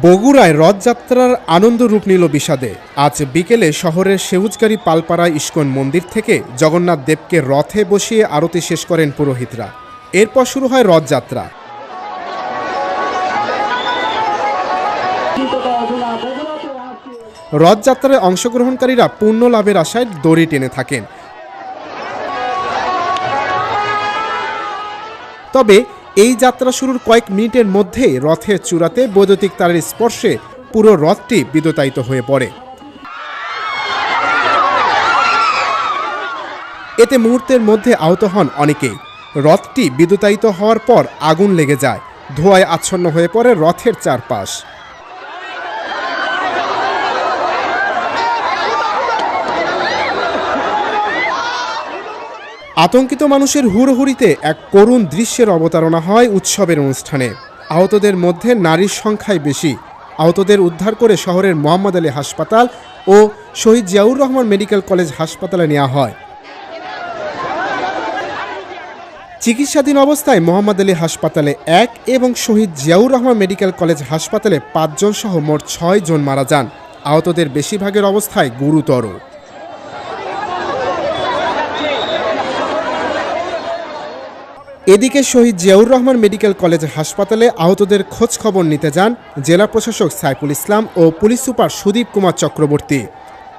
বগুড়ায় রথযাত্রার আনন্দ রূপ নিল বিষাদে। আজ বিকেলে শহরের সেউজগাড়ি পালপাড়া ইস্কন মন্দির থেকে জগন্নাথ দেবকে রথে বসিয়ে আরতি শেষ করেন পুরোহিতরা। এরপর শুরু হয় রথযাত্রা। রথযাত্রায় অংশগ্রহণকারীরা পুণ্য লাভের আশায় দড়ি টেনে থাকেন। তবে এই যাত্রা শুরুর কয়েক মিনিটের মধ্যেই রথের চূড়াতে বৈদ্যুতিক তারের স্পর্শে পুরো রথটি বিদ্যুতায়িত হয়ে পড়ে। এতে মুহূর্তের মধ্যে আহত হন অনেকেই। রথটি বিদ্যুতায়িত হওয়ার পর আগুন লেগে যায়, ধোঁয়ায় আচ্ছন্ন হয়ে পড়ে রথের চারপাশ। আতঙ্কিত মানুষের হুড়োহুড়িতে এক করুণ দৃশ্যের অবতারণা হয় উৎসবের অনুষ্ঠানে। আহতদের মধ্যে নারীর সংখ্যাই বেশি। আহতদের উদ্ধার করে শহরের মোহাম্মদ আলী হাসপাতাল ও শহীদ জিয়াউর রহমান মেডিকেল কলেজ হাসপাতালে নেওয়া হয়। চিকিৎসাধীন অবস্থায় মোহাম্মদ আলী হাসপাতালে 1 এবং শহীদ জিয়াউর রহমান মেডিকেল কলেজ হাসপাতালে 5 জন সহ মোট 6 জন মারা যান। আহতদের বেশিরভাগের অবস্থায় গুরুতর। এদিকে শহীদ জিয়াউর রহমান মেডিকেল কলেজ হাসপাতালে আহতদের খোঁজ খবর নিতে যান জেলা প্রশাসক সাইফুল ইসলাম ও পুলিশ সুপার সুদীপ কুমার চক্রবর্তী।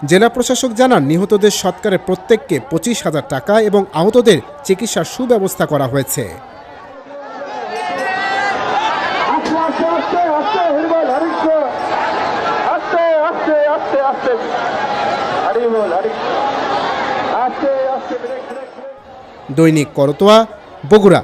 জেলা প্রশাসক জানান, নিহতদের সৎকারে প্রত্যেককে 25,000 টাকা এবং আহতদের চিকিৎসার সুব্যবস্থা করা হয়েছে। দৈনিক করতোয়া, বগুড়া।